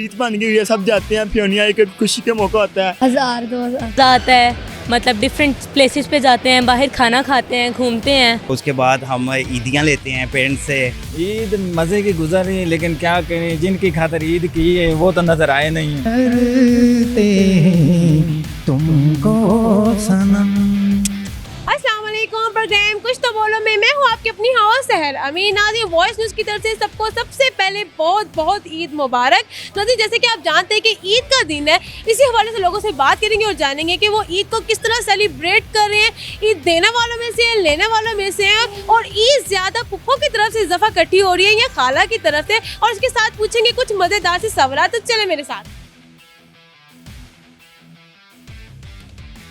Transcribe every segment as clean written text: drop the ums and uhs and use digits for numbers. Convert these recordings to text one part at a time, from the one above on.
ईद बन गई है, सब जाते हैं फ्योनिया, एक खुशी का मौका होता है। 1000-2000 आता है, मतलब डिफरेंट प्लेसेस पे जाते हैं, बाहर खाना खाते हैं, घूमते हैं। उसके बाद हम ईदियाँ लेते हैं पेरेंट्स से। ईद मज़े की गुजरी, लेकिन क्या करें, जिनकी खातर ईद की है वो तो नजर आए नहीं। तुमको सनम। अस्सलाम वालेकुम, प्रोग्राम कुछ तो बोलो में मैं हूँ आपकी अपनी हवा सहर अमीन नाज़ी। वॉइस न्यूज़ की तरफ से सबको सबसे पहले बहुत बहुत ईद मुबारक। नाज़ी, जैसे कि आप जानते हैं कि ईद का दिन है, इसी हवाले से लोगों से बात करेंगे और जानेंगे कि वो ईद को किस तरह सेलिब्रेट कर रहे हैं। ईद देने वालों में से, लेने वालों में से, और ईद ज़्यादा पुप्पो की तरफ से इजाफा इकट्ठी हो रही है या खाला की तरफ से, और इसके साथ पूछेंगे कुछ मज़ेदार से सवाल। तो चले मेरे साथ।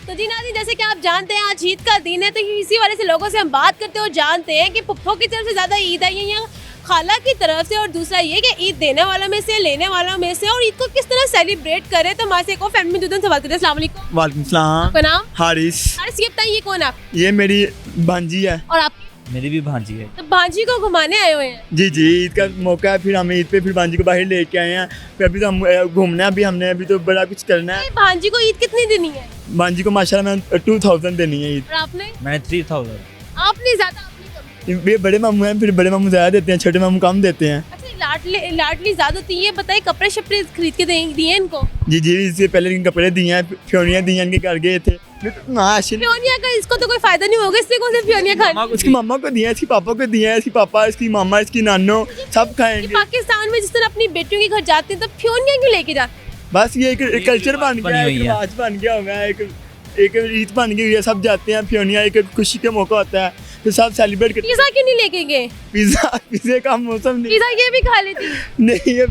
तो जी नाज़रीन, जैसे कि आप जानते हैं आज ईद का दिन है, तो इसी वाले से लोगों से हम बात करते हैं और जानते हैं कि पुप्पो की तरफ से ज़्यादा ईद आई है या खाला की तरफ से, और दूसरा ये कि ईद देने वालों में से, लेने वालों में से, और ईद को किस तरह सेलिब्रेट करें। तो हमारे से एक और फैमिली में सवाल करते हैं। अस्सलाम वालेकुम। वालेकुम सलाम। आपका नाम? हारिस। हारिस, ये बताइए कौन आप? ये मेरी भांजी है। और आप? मेरी भी भांजी है। तो भांजी को घुमाने आए हुए हैं? जी जी, ईद का मौका है, फिर हम ईद पे फिर भांजी को बाहर लेके आए हैं। फिर अभी तो हम घूमना है, अभी हमने अभी तो बड़ा कुछ करना है। भांजी को ईद कितनी देनी है? भांजी को माशाल्लाह मैं 2000 देनी है ईद। और आपने? मैंने 3000। आपने ज़्यादा, आपने कम। ये बड़े मामू हैं, फिर बड़े मामू ज़्यादा देते हैं, छोटे मामू कम देते हैं। अच्छा, लाडली ज़्यादा होती है। ये बताइए, कपड़े शपड़े खरीद के दिए इनको? जी जी, इससे पहले इनके कपड़े दिए हैं, फ्योनिया दी हैं, इनके घर गए थे। फ्योनिया का इसको तो कोई फायदा नहीं होगा, इससे कौन से फ्योनिया खाए? इसकी मामा को दिए हैं, इसकी पापा को दिए हैं, इसकी पापा, इसकी मामा, इसकी नानो सब खाएंगे। पाकिस्तान में जिस तरह अपनी बेटियों के घर जाते हैं, तो फ्योनिया क्यों लेके जाते हैं? बस ये एक कल्चर बन गया है, एक रिवाज बन गया होगा, एक रीत बन गई है, सब जाते हैं फ्योनिया, एक खुशी का मौका होता है, तो सब सेलिब्रेट करते हैं। पिज़्ज़ा क्यों नहीं लेके गए? पिज़्ज़ा का मौसम नहीं। पिज़्ज़ा ये भी खा लेती है? नहीं, ये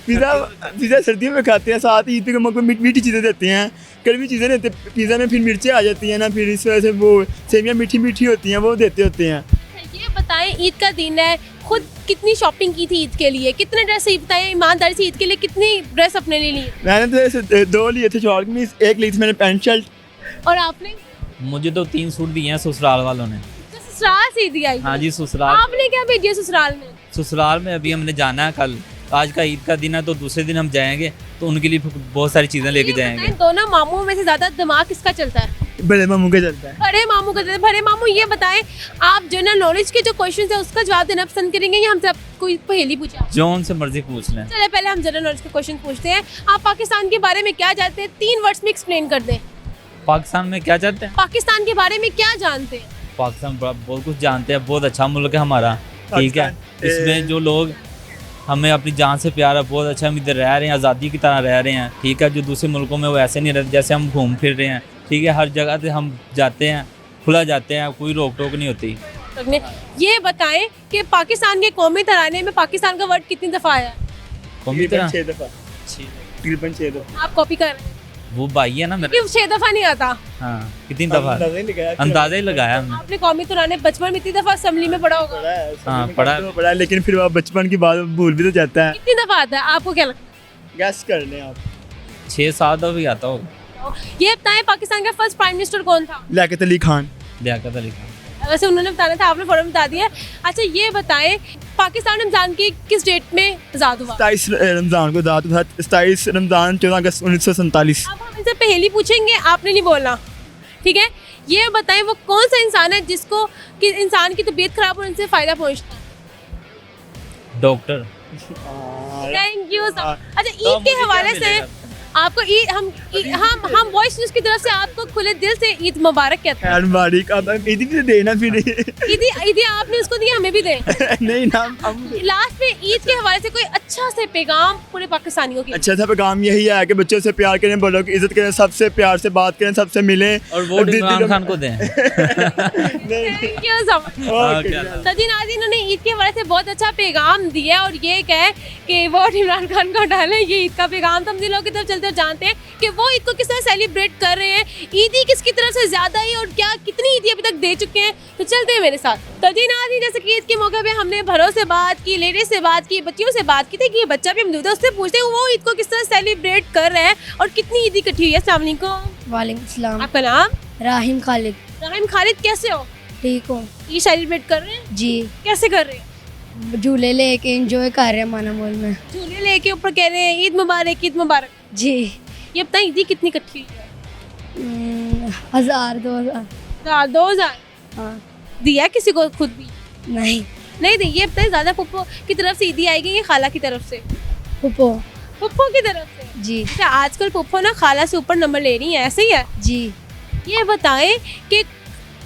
पिज़्ज़ा सर्दियों में खाते हैं, साथ ईद के मौके में मीठी चीज़ें देते हैं, कड़वी चीज़ें देते हैं। पिज़्ज़ा में फिर मिर्चें आ जाती हैं ना, फिर इस वजह से वो सेवियाँ मीठी मीठी होती हैं, वो देते होते हैं। ये बताएं, ईद का दिन है, खुद कितनी शॉपिंग की थी ईद के लिए? कितने ड्रेस? बताएं ईमानदारी से, ईद के लिए कितनी ड्रेस अपने लिए ली? मैंने तो ऐसे 2 लिए थे शॉर्ट कमीज, एक ली थी मैंने पैंट शर्ट। और आपने? मुझे तो 3 सूट दिए हैं ससुराल वालों ने। तो ससुराल से दिया? हाँ जी, ससुराल। आपने क्या भेजा ससुराल में? ससुराल में अभी हमने जाना है कल। आज का ईद का दिन है, तो दूसरे दिन हम जाएंगे, तो उनके लिए बहुत सारी चीज़ें लेके जाएंगे। दोनों मामू में से ज़्यादा दिमाग किसका चलता है? बड़े मामू का चलता है। बड़े मामू का चलता है। बड़े मामू, ये बताएं, आप जनरल नॉलेज के जो क्वेश्चन है उसका जवाब देना पसंद करेंगे या हमसे कोई पहेली पूछा? जो उनसे मर्जी पूछ लें। चले पहले हम जनरल नॉलेज के क्वेश्चन पूछते हैं। आप पाकिस्तान के बारे में क्या जानते हैं? 3 वर्ड्स में एक्सप्लेन कर दें। पाकिस्तान में क्या चाहते हैं? पाकिस्तान के बारे में क्या जानते हैं? पाकिस्तान बहुत कुछ जानते हैं, बहुत अच्छा मुल्क है हमारा, ठीक है। इसमें जो लोग हमें अपनी जान से प्यार है, बहुत अच्छा, हम इधर रह रहे हैं, आज़ादी की तरह रह रहे हैं, ठीक है। जो दूसरे मुल्कों में वो ऐसे नहीं रहते, जैसे हम घूम फिर रहे हैं, ठीक है। हर जगह से हम जाते हैं, खुला जाते हैं, कोई रोक टोक नहीं होती। ये बताएं कि पाकिस्तान के कौमी तराने में पाकिस्तान का वर्ड कितनी दफ़ा आया? कौमी तरह 6 दफ़ा। तकरीबन 6 दफ़ा। आप कॉपी कर रहे हैं? वो भाई है ना मेरा। 6 दफ़ा नहीं आता। हाँ, कितनी दफ़ा? अंदाजा ही लगाया हमने। आपने कौमी तराने बचपन में इतनी दफ़ा असेंबली में पढ़ा होगा? हाँ, पढ़ा। लेकिन फिर वो बचपन की बात भूल भी तो जाता है। कितनी दफ़ा आता है? आपको क्या लगता है? गैस कर लें आप। 6-7 दफ़ा भी आता होगा। ये बताएं, पाकिस्तान का फर्स्ट प्राइम मिनिस्टर कौन था? लियाकत अली खान। लियाकत अली खान। वैसे उन्होंने बताना था, आपने फौरन बता दिया। अच्छा, ये बताएं, पाकिस्तान रमजान की किस डेट में आज़ाद हुआ? 27 रमज़ान को आज़ाद हुआ। 27 रमज़ान 14 अगस्त 1947। अब हम इनसे पहेली पूछेंगे, आपने नहीं बोलना, ठीक है। ये बताएं, वो कौन सा इंसान है जिसको कि इंसान की तबीयत खराब होने से फ़ायदा पहुंचता है? डॉक्टर। Thank you. अच्छा, ईद के हवाले से आपको हम वॉइस न्यूज़ की तरफ से आपको खुले दिल से ईद मुबारक कहते हैं। मुबारक। अब ईदी भी देना फिर। ईदी आपने उसको दी, हमें भी दें। नहीं ना, हम लास्ट में ईद के हवाले से कोई अच्छा से पैगाम पूरे पाकिस्तानियों की? अच्छा सा पैगाम यही है कि बच्चों से प्यार करें, बड़ों की इज्जत करें, सबसे प्यार से बात करें, सबसे मिलें, और वोट इमरान खान को दें। Thank you so much. सजी नाज़रीन, उन्होंने ईद के हवाले से बहुत अच्छा पैगाम दिया और ये कहे कि वोट इमरान खान को डालें। ये ईद का पैगाम। तो हम दिलों की तरफ चलते जानते हैं कि वो ईद को किस तरह सेलिब्रेट कर रहे हैं, ईदी किसकी तरफ से ज़्यादा ही और क्या कितनी ईदी अभी तक दे चुके हैं। तो चलते हैं मेरे साथ। तो जी नाज़रीन, जैसे कि ईद के मौके पे हमने घरों से बात की, लेडीज से बात की, बच्चियों से बात की थी कि ये बच्चा भी मौजूद है, उससे पूछते हैं वो ईद को किस तरह सेलिब्रेट कर रहे हैं और कितनी ईदी इकट्ठी हुई है। अस्सलाम वालेकुम। वालेकुम सलाम। आपका नाम? राहिम खालिद। राहिम खालिद, कैसे हो? ठीक हो? ईद सेलिब्रेट कर रहे हैं? जी। कैसे कर रहे हैं? झूले लेके एंजॉय कर रहे हैं माना मॉल में। झूले लेके ऊपर कह रहे हैं ईद मुबारक, ईद मुबारक। जी। ये बताएं ईदी कितनी इकट्ठी हुई है? 1000 2000। 2000 हाँ। दिया किसी को खुद भी? नहीं। नहीं दी। ये बताएं ज़्यादा पुप्पो की तरफ से ईदी आएगी या खाला की तरफ से? पुप्पो। पुप्पो की तरफ से। जी। अच्छा, आजकल पुप्पो ना खाला से ऊपर नंबर ले रही है, ऐसे ही है? जी। ये बताएं कि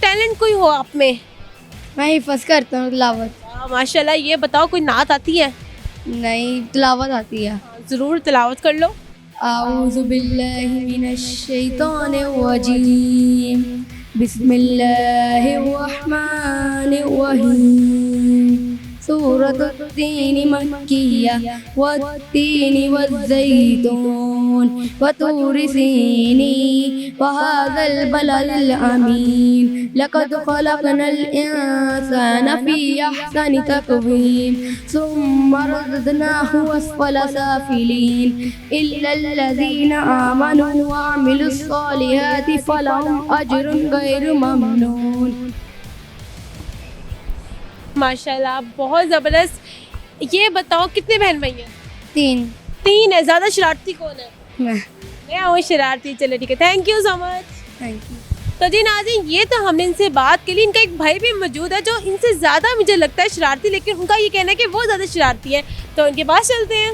टैलेंट कोई हो आप में? मैं हिफज करता हूँ तिलावत। माशाल्लाह। ये बताओ कोई नात आती है? नहीं, तिलावत आती है। ज़रूर तिलावत कर लो। आऊज़ु बिल्लाहि मिनश शैतानिर रजीम। बिस्मिल्लाहिर रहमानिर रहीम। सूरतुत्तीन मक्किया वत्तीन वज़्ज़ैतून वतूरि सीनी वहाज़ल बलदिल अमीन। लक़द ख़लक़नल इंसाना फ़ी अहसनि तक़वीम सुम्मा रददनाहु अस्फ़ला साफ़िलीन इल्लल्लज़ीना आमनू व अमिलुस्सॉलिहाति फ़लहुम अज्रुन गैरु ममनून। माशाल्लाह, बहुत ज़बरदस्त। ये बताओ कितने बहन भाई हैं? 3। 3 है। ज़्यादा शरारती कौन है? मैं। वो शरारती। चलो ठीक है, thank you so much. Thank you. तो जी नाज़रीन, ये तो हमने इनसे बात की। इनका एक भाई भी मौजूद है जो इनसे ज़्यादा मुझे लगता है शरारती, लेकिन उनका ये कहना है कि वो ज़्यादा शरारती है। तो उनके पास चलते हैं।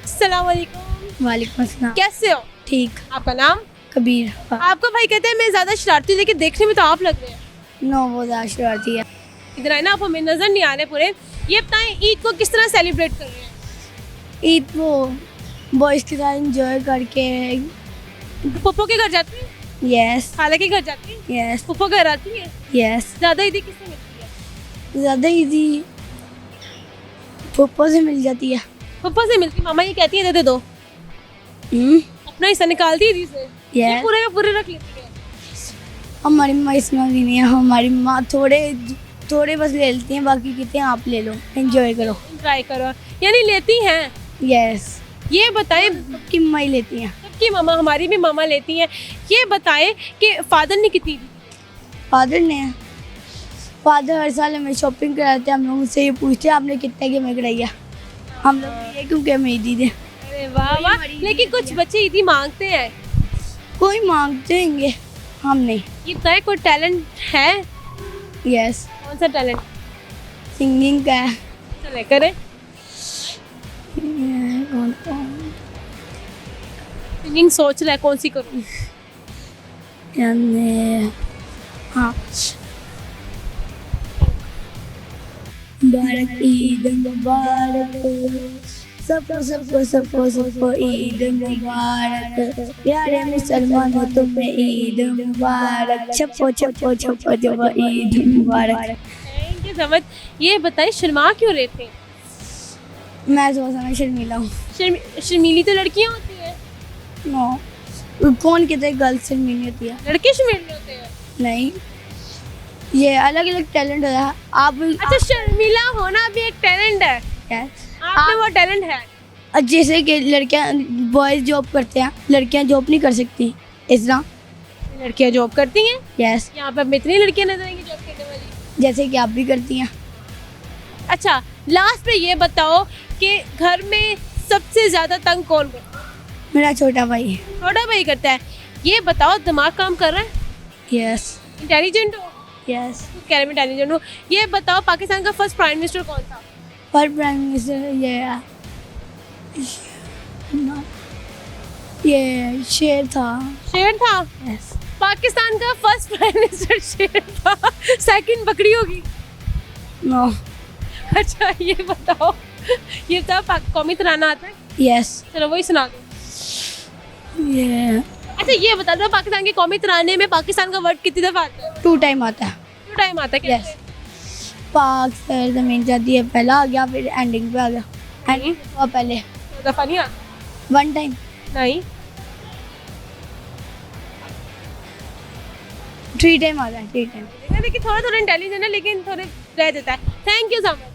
अस्सलाम वालेकुम। वालेकुम अस्सलाम। कैसे हो? ठीक। आपका नाम? कबीर। आपका भाई कहते हैं मैं ज़्यादा शरारती हूँ, लेकिन देखने में तो आप लग रहे हैं। नो, वो ज़्यादा शरारती है। इधर आए ना, आप हमें नज़र नहीं आ रहे पूरे। ये बताएं ईद को किस तरह सेलिब्रेट कर रहे हैं? ईद वो बॉयज़ के साथ एंजॉय करके। पप्पो के घर जाती हैं? यस। खाला के घर जाती हैं? यस। पप्पो घर आती हैं? यस। ज़्यादा ईदी किससे मिलती है? ज़्यादा इजी पप्पो से मिल जाती है। पप्पो से मिलती। मामा ये कहती है दे दे दो, अपना हिस्सा निकालती है ईदी से। ये Yes. पूरे में पूरे रख लेती है। हमारी मम्मा इसमें भी नहीं है। हमारी माँ थोड़े बस ले लेती हैं, बाकी कहते हैं आप ले लो, एंजॉय करो। ट्राई करो, यानी लेती हैं। यस। ये बताएं, सबकी मम्मा ही लेती हैं। सबकी मामा, हमारी भी मामा लेती हैं। ये बताएं कि फादर ने कितनी दी? फादर हर साल हमें शॉपिंग कराते हैं। हम लोग उनसे ये पूछते हैं आपने कितने की हमें कराई है। हम लोग ये क्योंकि हमें ईदी दे। अरे वाह वाह। लेकिन कुछ बच्चे ईदी मांगते हैं। कोई मांगते होंगे, हम नहीं। ये बताएं कोई टैलेंट है? यस। कौन सा टैलेंट? सिंगिंग का है। चले करें। सिंगिंग सोच रहा है कौन सी करूँ? हाँ। मुबारक ईद मुबारक सबको ईद मुबारक। प्यारे मुसलमानों तुम्हें ईद मुबारक। छप्पो ईद मुबारक। Thank you so much. ये बताइए शर्मा क्यों रहे थे? मैं थोड़ा शर्मीला हूँ। शर्मीली तो लड़कियाँ होती हैं। नो, कौन कहते हैं गर्ल्स शर्मीली होती है? लड़के शर्मीले होते हैं? नहीं, ये अलग अलग टैलेंट होता है। आप अच्छा, शर्मीला होना भी एक टैलेंट है? आप में वो टैलेंट है? जैसे कि लड़कियां बॉयज जॉब करते हैं, लड़कियां जॉब नहीं कर सकती, इस तरह लड़कियां जॉब करती हैं। यस। यहाँ पे हमें इतनी लड़कियां नजर आएंगी जॉब करने वाली, जैसे कि आप भी करती हैं। अच्छा, लास्ट पे ये बताओ कि घर में सबसे ज्यादा तंग कौन करता है? मेरा छोटा भाई है। छोटा भाई करता है। ये बताओ दिमाग काम कर रहा है? यस। इंटेलिजेंट हो? यस। कह रहे मैं इंटेलिजेंट हूँ। ये बताओ पाकिस्तान का फर्स्ट प्राइम मिनिस्टर कौन था? पर प्राइम मिनिस्टर ये शेर था। शेर था? यस। पाकिस्तान का फर्स्ट प्राइम मिनिस्टर शेर था। सेकंड बकरी होगी? नो। अच्छा, ये बताओ कौमी तराना आता है? यस। चलो वही सुना दो। ये अच्छा, ये बता दो पाकिस्तान के कौमी तराने में पाकिस्तान का वर्ड कितनी दफा आता है? 2 टाइम आता है। 2 टाइम आता है? यस। पाक सर जमीन जाती है, पहला आ गया, फिर एंडिंग पे आ गया। एंडिंग हुआ पहले 2 दफा नहीं आता? 1 टाइम। नहीं, 3 टाइम आ गया। 3 टाइम। लेकिन थोड़ा इंटेलिजेंट है, लेकिन थोड़े रह जाता है। Thank you so much.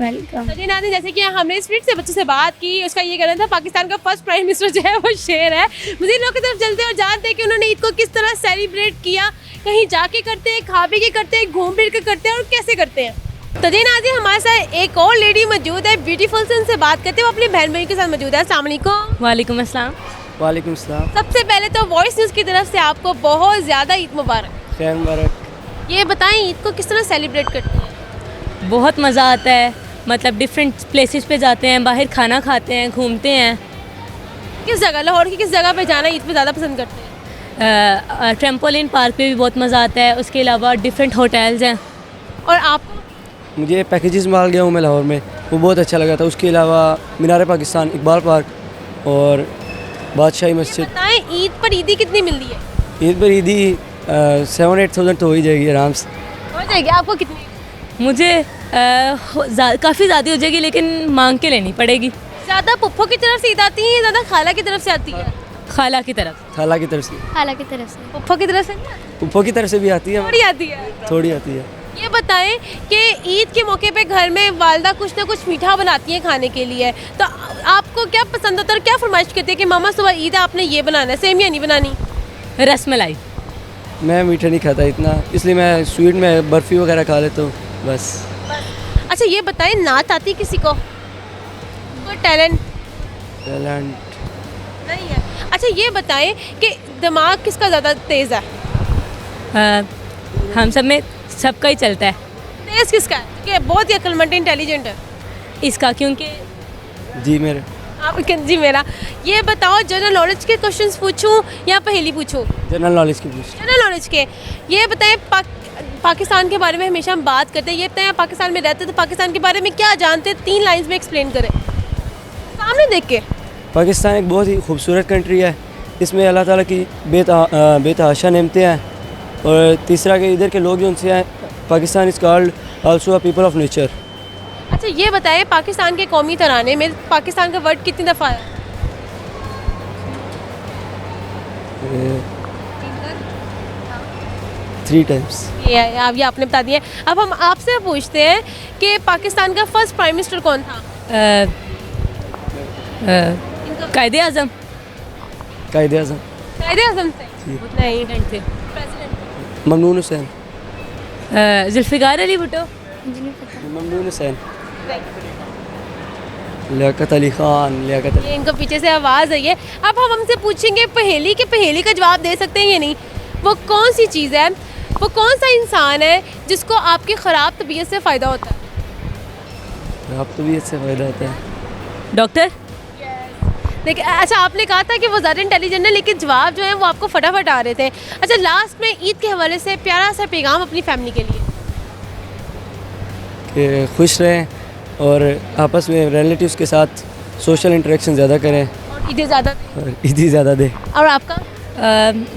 Welcome. तो जी नाज़रीन, जैसे कि हमने स्पीड से बच्चे से बात की, उसका ये कहना था पाकिस्तान का फर्स्ट प्राइम मिनिस्टर जो है वो शेर है। मज़ीद लोग की तरफ चलते हैं और जानते हैं कि उन्होंने ईद को किस तरह सेलिब्रेट किया। कहीं जाके करते हैं, खा पी के करते हैं, घूम फिर के करते हैं और कैसे करते हैं। तो जी नाज़रीन, हमारे साथ एक और लेडी मौजूद है, ब्यूटीफुल से उनसे बात करते हैं। वो अपनी बहन भाई के साथ मौजूद है। अस्सलाम वालेकुम। वालेकुम अस्सलाम। वालेकुम सलाम। सबसे पहले तो वॉइस न्यूज़ की तरफ से आपको बहुत ज़्यादा ईद मुबारक। खैर मुबारक। ये बताएं ईद को किस तरह सेलिब्रेट करते हैं? बहुत मज़ा आता है, मतलब डिफरेंट प्लेसेस पे जाते हैं, बाहर खाना खाते हैं, घूमते हैं। किस जगह, लाहौर की किस जगह पे जाना ईद पे ज़्यादा पसंद करते हैं? ट्रेम्पोलिन पार्क पे भी बहुत मज़ा आता है। उसके अलावा डिफरेंट होटल्स हैं। और आपको? मुझे पैकेजेस माल गया हूँ मैं लाहौर में, वो बहुत अच्छा लगा था। उसके अलावा मीनार पाकिस्तान, इकबाल पार्क और बादशाही मस्जिद। बताएं ईद पर ईदी कितनी मिल रही है? ईद पर ईदी 7-8 तो हो ही जाएगी आराम से। हो जाएगी। आपको कितनी? मुझे काफ़ी ज़्यादा हो जाएगी, लेकिन मांग के लेनी पड़ेगी। ज़्यादा पुप्पो की तरफ से ईद आती है या ज़्यादा खाला की तरफ से आती है? खाला की तरफ। खाला की तरफ से, खाला की तरफ से। पुप्पो की तरफ से नहीं आती? उप्पो की तरफ से भी आती है, थोड़ी आती है। थोड़ी आती है। ये बताएं कि ईद के मौके पे घर में वालदा कुछ ना कुछ मीठा बनाती हैं खाने के लिए, तो आपको क्या पसंद होता है और क्या फरमाइश करती है कि मामा सुबह ईद है आपने ये बनाना है, सेमिया नहीं बनानी? रसमलाई। मैं मीठा नहीं खाता इतना, इसलिए मैं स्वीट में बर्फ़ी वगैरह खा लेता हूँ बस। अच्छा ये बताएं, नाच आती है किसी को? कोई टैलेंट टैलेंट नहीं है? अच्छा ये बताएं कि दिमाग किसका ज़्यादा तेज़ है? हम सब में सबका ही चलता है। तेज़ किसका है? कि बहुत ही अक्लमंद इंटेलिजेंट है इसका, क्योंकि जी मेरे आप? जी मेरा। ये बताओ, जनरल नॉलेज के क्वेश्चंस पूछूं या पहेली पूछूं? जनरल नॉलेज की पूछ। जनरल नॉलेज के। ये बताएं, पाकिस्तान के बारे में हमेशा हम बात करते हैं, ये बताएं आप पाकिस्तान में रहते हैं तो पाकिस्तान के बारे में क्या जानते हैं? 3 लाइंस में एक्सप्लेन करें, सामने देख के। पाकिस्तान एक बहुत ही खूबसूरत कंट्री है। इसमें अल्लाह ताला की बेतहाशा नेमतें हैं, और तीसरा कि इधर के लोग जो उनसे हैं। Pakistan is called also a people of nature. अच्छा ये बताएं, पाकिस्तान के कौमी तराने में पाकिस्तान का वर्ड कितनी दफ़ा है? 3 टाइम्स। ये आपने बता दिया। अब हम आपसे पूछते हैं कि पाकिस्तान का फर्स्ट प्राइम मिनिस्टर कौन था? कायदे आज़म। कायदे आज़म कायदे आज़म से? नहीं, थे। प्रेसिडेंट। ममनून हुसैन। जुल्फ़िकार अली भुट्टो। ममनून हुसैन। लियाकत अली खान। लियाकत अली। ये इनको पीछे से आवाज़ आई है। अब हम हमसे पूछेंगे पहेली के, पहेली का जवाब दे सकते हैं या नहीं? वो कौन सी चीज़ है, वो कौन सा इंसान है जिसको आपकी ख़राब तबीयत से फ़ायदा होता है? आप तो भी इससे फ़ायदा होता है। डॉक्टर। देखिए, अच्छा आपने कहा था कि वो ज़्यादा इंटेलिजेंट है, लेकिन जवाब जो है वो आपको फटाफट आ रहे थे। अच्छा लास्ट में ईद के हवाले से प्यारा सा पैगाम अपनी फैमिली के लिए। कि खुश रहें और आपस में रिलेटिव्स के साथ सोशल इंटरेक्शन ज़्यादा करें और ईदें ज़्यादा। और ईदी ज़्यादा दें। और आपका?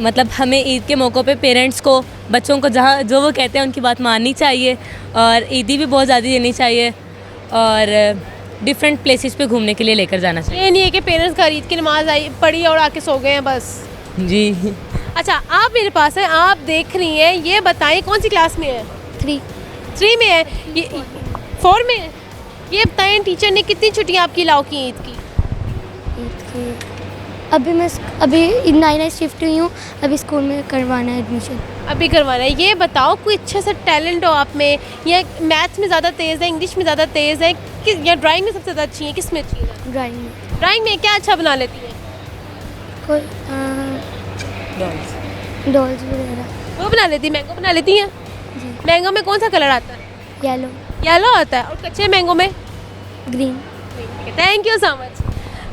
मतलब हमें ईद के मौक़ों पे पेरेंट्स को, बच्चों को जहाँ जो वो कहते हैं उनकी बात माननी चाहिए, और ईदी भी बहुत ज़्यादा देनी चाहिए, और डिफरेंट प्लेसेस पे घूमने के लिए लेकर जाना चाहिए। ये नहीं है कि पेरेंट्स घर ईद की नमाज आई पढ़ी और आके सो गए हैं बस। जी। अच्छा आप मेरे पास हैं, आप देख रही हैं, ये बताएं कौन सी क्लास में है? 3 में है। ये 4 में है। ये बताएं टीचर ने कितनी छुट्टियां आपकी अलाउ की ईद की? अभी 9 शिफ्ट हुई हूँ, अभी स्कूल में करवाना है एडमिशन। अभी करवाना है। ये बताओ कोई अच्छा सा टैलेंट हो आप में, या मैथ्स में ज़्यादा तेज़ है, इंग्लिश में ज़्यादा तेज़ है, किस या ड्राइंग में सबसे ज़्यादा अच्छी है? किस में अच्छी है? ड्राइंग में। ड्राइंग में क्या अच्छा बना लेती है? कोई डॉल्स वगैरह। वो बना लेती, मैंगो बना लेती हैं? मैंगो में कौन सा कलर आता है? येलो। येलो आता है। और कच्चे मैंगो में? Green. Thank you so much.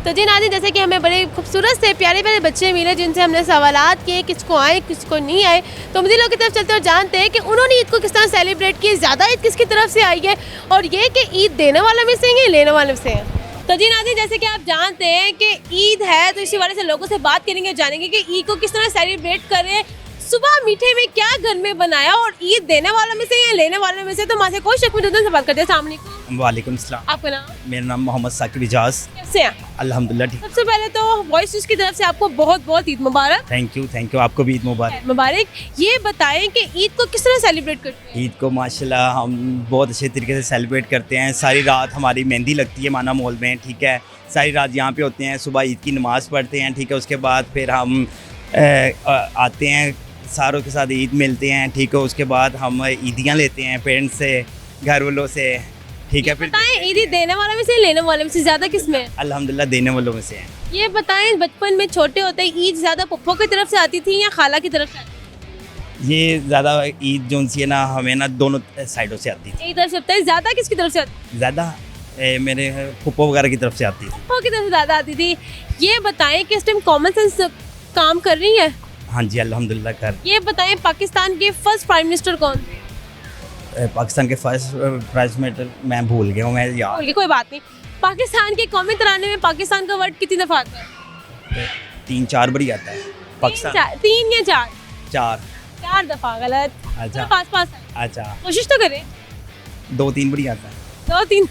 तो जी नाज़रीन, जैसे कि हमें बड़े खूबसूरत से प्यारे प्यारे बच्चे मिले जिनसे हमने सवालात किए, किसको आए किसको नहीं आए, तो मज़ीद लोग की तरफ चलते और जानते हैं कि उन्होंने ईद को किस तरह सेलिब्रेट की, ज़्यादा ईद किसकी तरफ से आई है, और ये कि ईद देने वाले में से हैं या लेने वाले में से हैं। तो जी नाज़रीन, जैसे कि आप जानते हैं कि ईद है, तो इसी वाले से लोगों से बात करेंगे, जानेंगे कि ईद को किस तरह सेलिब्रेट कर रहे हैं, सुबह मीठे में क्या घर में बनाया, और ईद देने वालों में से या लेने वालों में से। तो माँ से कोई शक में से बात करते हैं। अस्सलाम वालेकुम। वालेकुम सलाम। आपका नाम? मेरा नाम मोहम्मद साकिब इजाज़। कैसे हैं? अल्हम्दुलिल्लाह ठीक। सबसे पहले तो वॉइस न्यूज़ की तरफ से आपको बहुत बहुत ईद मुबारक। थैंक यू आपको भी ईद मुबारक। ये बताएं कि ईद को किस तरह सेलिब्रेट करते हैं? ईद को माशाल्लाह हम बहुत अच्छे तरीके से सेलिब्रेट करते हैं। सारी रात हमारी मेहंदी लगती है माना मॉल में, ठीक है। सारी रात यहाँ पे होते हैं, सुबह ईद की नमाज़ पढ़ते हैं, ठीक है। उसके बाद फिर हम आते हैं, सारों के साथ ईद मिलते हैं, ठीक है। उसके बाद हम ईदियाँ लेते हैं पेरेंट्स से, घर वालों से, ठीक है। फिर बताएं ईदी देने वाले में से लेने वाले में से ज़्यादा किस में है? अल्हम्दुलिल्लाह देने वालों में से हैं। ये बताएं बचपन में छोटे होते ही ईद ज़्यादा पप्पो की तरफ से आती थी या खाला की तरफ से आती ये ज़्यादा ईद जो सी है ना, हमें ना दोनों साइडों से आती थी? एक तरफ से होता है, ज़्यादा किसकी तरफ से आती थी। ज़्यादा मेरे फुप्पो वगैरह की तरफ से आती थी। पप्पो की तरफ से ज़्यादा आती थी। ये बताएं कि इस टाइम कॉमन सेंस काम कर रही है? हाँ जी अल्हम्दुलिल्लाह कर। ये बताएं पाकिस्तान के फर्स्ट प्राइम मिनिस्टर कौन थे? पाकिस्तान के फर्स्ट प्राइम मिनिस्टर मैं भूल गया हूँ, मैं याद। बोलिए कोई बात नहीं। पाकिस्तान के कौमी तराने में पाकिस्तान का वर्ड कितनी दफ़ा आता है? 3-4 बार ही आता है पाकिस्तान। 3 या 4? 4 दफ़ा गलत। अच्छा। 5 अच्छा, कोशिश तो करें। 2-3 बार ही आता है। 2-3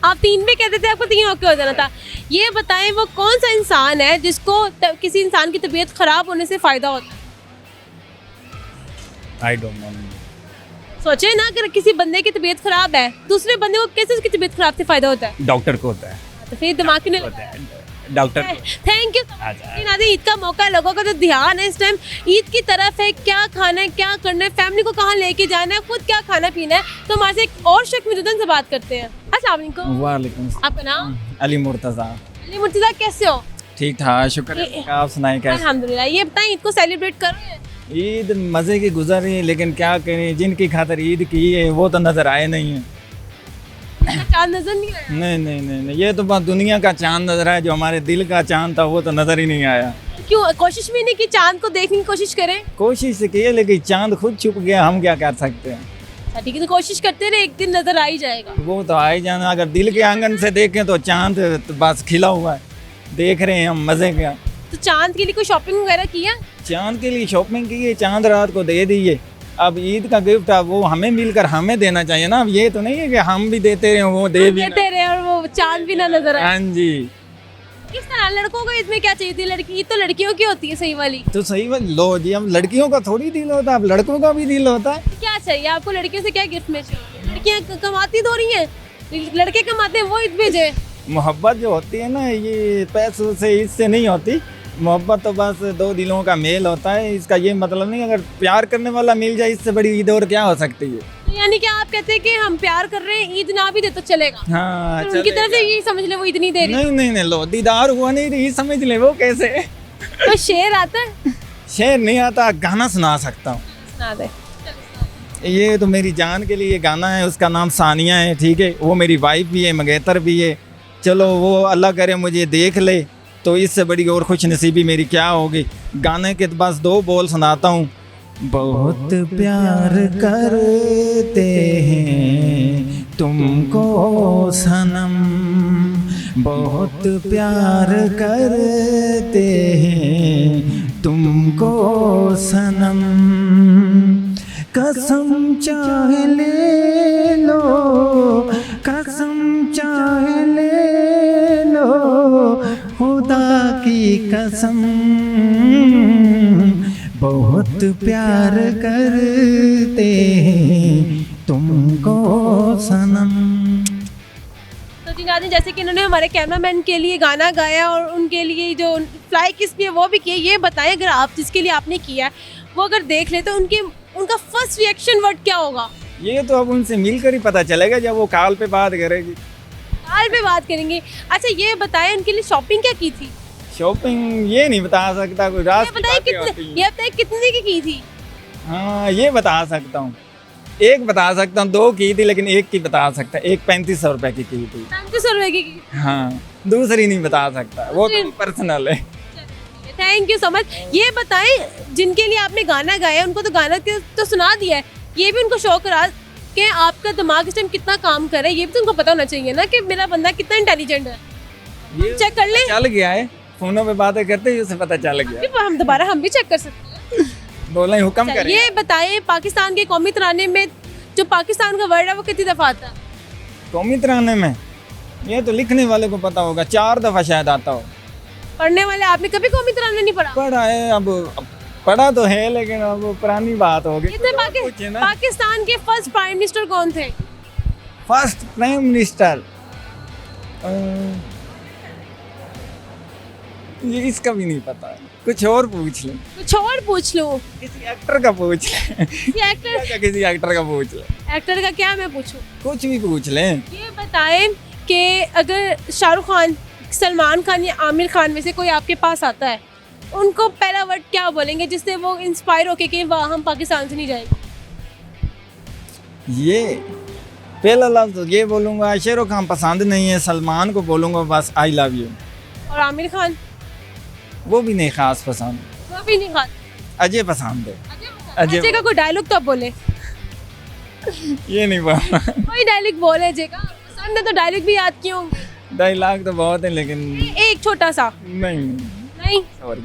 आप 3 भी कहते थे, आपको 3 ओके हो जाना था। ये बताएं वो कौन सा इंसान है जिसको किसी इंसान की तबीयत ख़राब होने से फ़ायदा होता है? I don't know. सोचे ना, अगर किसी बंदे की तबीयत ख़राब है, दूसरे बंदे को कैसे उसकी तबीयत ख़राब से फ़ायदा होता है? डॉक्टर को होता है। तो फिर दिमाग क्यों नहीं होता लगता? है डॉक्टर को। Thank you. नाज़रीन, ईद का मौका है, लोगों का जो ध्यान है इस टाइम ईद की तरफ है। क्या खाना है, क्या करना है, फैमिली को कहाँ लेके जाना है, खुद क्या खाना पीना है, तो हमारे से एक और शख्स मौजूद हैं, उनसे बात करते हैं। अस्सलाम वालेकुम। वालेकुम। आपका नाम? अली मुर्तज़ा। अली मुर्तज़ा, कैसे हो? ठीक ठाक, शुक्र है। आप सुनाएं कैसे? अल्हम्दुलिल्लाह। ये बताएं ईद को सेलिब्रेट कर रहे हैं? ईद मज़े की गुजर रही है, लेकिन क्या करें, जिनकी खातर ईद की है वो तो नज़र आए नहीं है। चांद नजर नहीं आया? नहीं, ये तो बस दुनिया का चांद नजर आया, जो हमारे दिल का चांद था वो तो नज़र ही नहीं आया। क्यों कोशिश भी नहीं की चांद को देखने की कोशिश करें? कोशिश से की है, लेकिन चांद खुद छुप गया, हम क्या कर सकते हैं। अच्छा ठीक है, तो कोशिश करते रहे, एक दिन नजर आ ही जाएगा। वो तो आ ही जाना। अगर दिल के आंगन से देखें तो चांद तो बस खिला हुआ है, देख रहे हैं हम मज़े का। तो चांद के लिए कोई शॉपिंग वगैरह किया? चांद के लिए शॉपिंग की है, चांद रात को दे दिए। अब ईद का गिफ्ट अब वो हमें मिलकर हमें देना चाहिए ना। अब ये तो नहीं है कि हम भी देते रहे वो दे भी देते रहे और वो चांद भी ना नजर आए। हाँ जी। किस तरह लड़कों को इसमें क्या चाहिए थी? लड़की ईद तो लड़कियों की होती है सही वाली। तो सही बात लो जी, अब लड़कियों का थोड़ी दिल होता है, अब लड़कों का भी दिल होता है। क्या चाहिए आपको? लड़कियों से क्या गिफ्ट में चाहिए? लड़कियाँ कमाती तो रही हैं, लड़के कमाते हैं, वो ईद भेजे। मोहब्बत जो होती है ना, ये पैसों से इससे नहीं होती। मोहब्बत तो बस दो दिलों का मेल होता है। इसका ये मतलब नहीं अगर प्यार करने वाला मिल जाए, इससे बड़ी ईद और क्या हो सकती है। तो यानी कि आप कहते हैं कि हम प्यार कर रहे हैं, ईद ना भी दे तो चलेगा? हाँ, तो उनकी तरफ से ये समझ ले वो ईद नहीं दे रही। नहीं लो, दीदार हुआ नहीं रही समझ ले, वो कैसे। तो शेर आता है? शेर नहीं आता, गाना सुना सकता हूँ। सुना दे। ये तो मेरी जान के लिए गाना है, उसका नाम सानिया है, ठीक है। वो मेरी वाइफ भी है, मंगेतर भी है। चलो वो अल्लाह करे मुझे देख ले तो इससे बड़ी और खुश नसीबी मेरी क्या होगी। गाने के बस 2 बोल सुनाता हूँ। बहुत प्यार करते हैं तुमको सनम, बहुत प्यार करते हैं तुमको सनम, कसम चाहे ले लो, कसम चाहे ले लो, खुदा की कसम, बहुत प्यार करते हैं तुमको सनम। तो जी नाज़रीन, जैसे कि इन्होंने हमारे कैमरामैन के लिए गाना गाया और उनके लिए जो फ्लाई किस भी है वो भी किया। ये बताएं अगर आप जिसके लिए आपने किया है वो अगर देख ले तो उनका फर्स्ट रिएक्शन वर्ड क्या होगा? ये तो अब उनसे मिलकर ही पता चलेगा जब वो कॉल पे बात करेगी। कॉल पे बात करेंगे। अच्छा ये बताएं उनके लिए शॉपिंग क्या की थी? शॉपिंग ये नहीं बता सकता, कोई रात ये बताएं कितने की थी? हाँ ये बता सकता हूँ, एक बता सकता हूँ, 2 की थी लेकिन एक की बता सकता। एक 3500 रुपए की थी। 3500 रुपए की? हाँ, दूसरी नहीं बता सकता, वो तो पर्सनल है। Thank you so much. ये बताएं जिनके लिए आपने गाना गाया उनको तो गाना तो सुना दिया है, ये भी उनको शौक रहा कि आपका दिमाग इस टाइम कितना काम कर रहा है, ये भी तो उनको पता होना चाहिए ना कि मेरा बंदा कितना इंटेलिजेंट है। ये चेक कर ले। चल गया है, फोनों पे बातें करते ही उसे पता चल गया। हम दोबारा हम भी चेक कर सकते हैं। बोला ही हुक्म करें। ये बताएं पाकिस्तान के कौमी तराने में जो पाकिस्तान का वर्ड है वो कितनी दफा आता है? कौमी तराने में ये तो लिखने वाले को पता होगा, 4 दफा शायद आता हो। पढ़ने वाले आपने कभी कौमी तराना नहीं पढ़ा? पढ़ा है, अब पढ़ा तो है लेकिन अब पुरानी बात हो गई। पाकिस्तान के फर्स्ट प्राइम मिनिस्टर कौन थे? फर्स्ट प्राइम मिनिस्टर ये इसका भी नहीं पता है, कुछ और पूछ ले, कुछ और पूछ लूँ? किसी एक्टर का पूछ ले। ये एक्टर, किसी एक्टर का पूछ ले, एक्टर का क्या मैं पूछूं? कुछ भी पूछ ले। ये बताएं कि अगर शाहरुख खान, सलमान खान या आमिर खान में से कोई आपके पास आता है, उनको पहला वर्ड क्या बोलेंगे जिससे वो इंस्पायर होके कि वाह हम पाकिस्तान से नहीं जाएंगे? ये पहला लफ्ज़ तो ये बोलूँगा, शाहरुख खान पसंद नहीं है, सलमान को बोलूँगा बस आई लव यू। और आमिर खान? वो भी नहीं खास पसंद, वो भी नहीं खान। अजय पसंद है। अजय का कोई डायलॉग तो आप बोले। ये नहीं पता। कोई डायलॉग बोले अजय का, पसंद है तो डायलॉग भी याद किए होंगे। डायलॉग तो बहुत है लेकिन एक छोटा सा। नहीं, नहीं, sorry.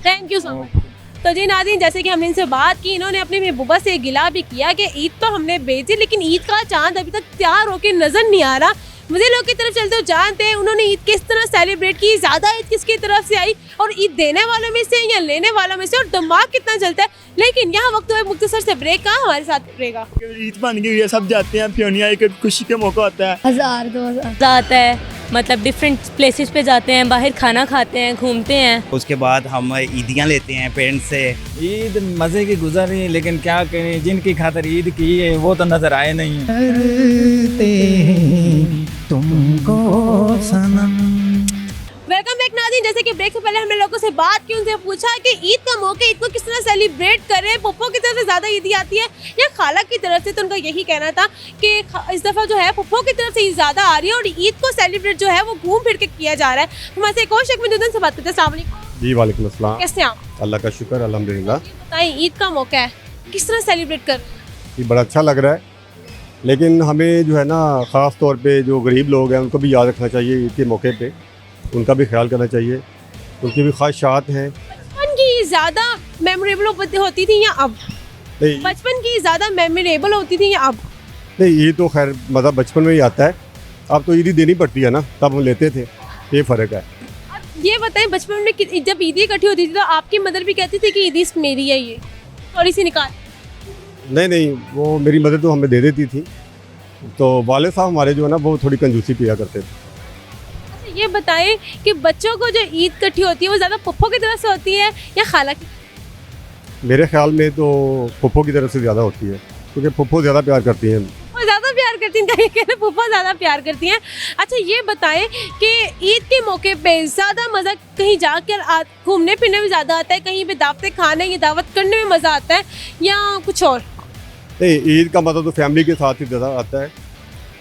Thank you so much. तो जी नाज़रीन, जैसे कि हमने इनसे बात की, इन्होंने अपनी महबूबा से गिला भी किया कि ईद तो हमने भेजी लेकिन ईद का चांद अभी तक तैयार होके नजर नहीं आ रहा। मुझे लोग की तरफ चलते हो जानते हैं उन्होंने ईद किस तरह सेलिब्रेट की, ज़्यादा ईद किसकी तरफ से आई और ईद देने वालों में से या लेने वालों में से, और दिमाग कितना चलता है। लेकिन यहाँ वक्त है मुख्तसर से ब्रेक का, हमारे साथ रहेगा। ईद बन गई है, सब जाते हैं, फिर एक खुशी का मौका होता है। 1000 2000 आता है, मतलब डिफरेंट प्लेसेस पे जाते हैं, बाहर खाना खाते हैं, घूमते हैं। उसके बाद हम ईदियाँ लेते हैं पेरेंट्स से। ईद मज़े की गुजर रही है लेकिन क्या करें, जिनकी खातर ईद की है वो तो नजर आए नहीं। तुमको सनम। वेलकम बैक नाज़रीन, जैसे कि ब्रेक से पहले हमने लोगों से बात की, उनसे पूछा कि ईद का मौका, ईद को किस तरह सेलिब्रेट करें, पप्पो की तरफ से ज़्यादा ईदी आती है या खाला की तरफ से। तो उनका यही कहना था कि इस दफ़ा जो है पप्पो की तरफ से ईद ज़्यादा आ रही है और ईद को सेलिब्रेट जो है वो घूम फिर के किया जा रहा है। हमारे से एक और शख्स मौजूद हैं, उनसे बात करते हैं। अस्सलाम वालेकुम। जी वालेकुम अस्सलाम। कैसे हैं आप? अल्लाह का शुक्र अल्हम्दुलिल्लाह। बताएं, ईद का मौका है, किस तरह सेलिब्रेट कर रहे हैं? ये बड़ा अच्छा लग रहा है, लेकिन हमें जो है ना ख़ास तौर पे जो गरीब लोग हैं उनको भी याद रखना चाहिए, ईद के मौके पे उनका भी ख्याल करना चाहिए, उनकी भी ख्वाहिशात हैं। बचपन की ज़्यादा मेमोरेबल होती थी या अब? नहीं, बचपन की ज़्यादा मेमोरेबल होती थी या अब? नहीं ये तो खैर मज़ा बचपन में ही आता है, अब तो ईदी देनी पड़ती है ना, तब हम लेते थे, ये फ़र्क है। अब ये बताएं, बचपन में जब ईदी इकट्ठी होती थी तो आपकी मदर भी कहती थी कि ईदी मेरी है, ये थोड़ी सी निकाल? नहीं, वो मेरी मदद तो हमें दे देती थी, तो वाले साहब हमारे जो है ना वो थोड़ी कंजूसी किया करते थे। अच्छा ये बताएं कि बच्चों को जो ईद इकट्ठी होती है वो ज़्यादा पप्पो की तरफ से होती है या खाला की? मेरे ख्याल में तो पप्पो की तरफ से ज़्यादा होती है, क्योंकि पप्पो ज़्यादा प्यार करती हैं। वो ज़्यादा प्यार करती हैं, कहीं कहते पप्पा ज़्यादा प्यार करती हैं। अच्छा ये बताएं कि ईद के मौके पे ज़्यादा मज़ा कहीं जाकर घूमने फिरने में ज़्यादा आता है, कहीं पे दावतें खाने या दावत करने में मज़ा आता है या कुछ और? नहीं, ईद का मज़ा तो फैमिली के साथ ही ज़्यादा आता है,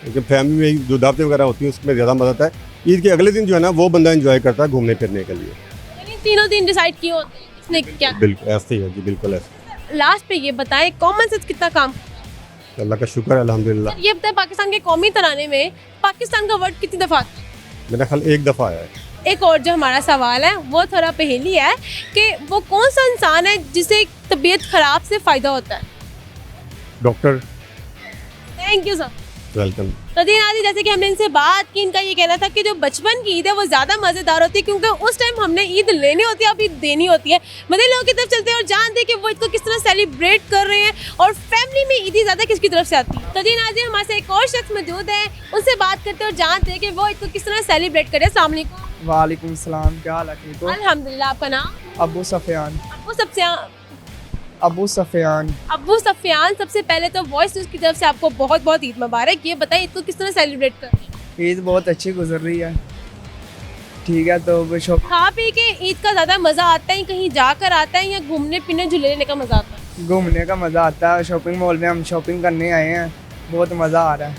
क्योंकि फैमिली में जो दावतें वगैरह होती हैं उसमें ज़्यादा मज़ा आता है। ईद के अगले दिन जो है ना वो बंदा एंजॉय करता है घूमने फिरने के लिए। यानी तीनों दिन डिसाइड किए होते हैं किसने क्या। बिल्कुल ऐसे ही है जी, बिल्कुल ऐसे। लास्ट पे ये बताएं, कॉमन सेंस कितना काम? अल्लाह का शुक्र है अल्हम्दुलिल्लाह। ये बताएं, पाकिस्तान के कौमी तराने में पाकिस्तान का वर्ड कितनी दफ़ा आता है? मेरा ख्याल एक दफ़ा आया है। एक और जो हमारा सवाल है वो थोड़ा पहेली है कि वो कौन सा इंसान है जिसे तबीयत ख़राब से फ़ायदा होता है? Doctor. Thank you sir. Welcome. तो दिन आदि जैसे कि हमने इनसे बात की, इनका ये कहना था कि जो बचपन की ईद है वो ज़्यादा मज़ेदार होती है क्योंकि उस टाइम हमने ईद लेनी होती है, अब ईद देनी होती है। मदनी लोगों की तरफ चलते हैं और जानते हैं कि वो ईद को किस तरह सेलिब्रेट कर रहे हैं और फैमिली में ईदी ज़्यादा किसकी तरफ से आती है। तो दिन आदि हमारे से एक और शख्स मौजूद है, उनसे बात करते हैं और जानते हैं कि वो ईद को किस तरह सेलिब्रेट करे। अस्सलाम वालेकुम। वालेकुम सलाम, क्या हाल है? ठीक हो? अल्हम्दुलिल्लाह। आपका नाम? अबू सफ़ियान। अबू सफ़ियान, सबसे पहले तो वॉइस न्यूज़ की तरफ से आपको बहुत बहुत ईद मुबारक। ये बताइए ईद को किस तरह सेलिब्रेट कर रहे हैं? ईद बहुत अच्छी गुजर रही है, ठीक है। तो वो खा पी के ईद का ज़्यादा मज़ा आता है, कहीं जाकर आता है या घूमने फिरने झूले लेने का मज़ा आता है? घूमने का मज़ा आता है, शॉपिंग मॉल में हम शॉपिंग करने आए हैं, बहुत मज़ा आ रहा है।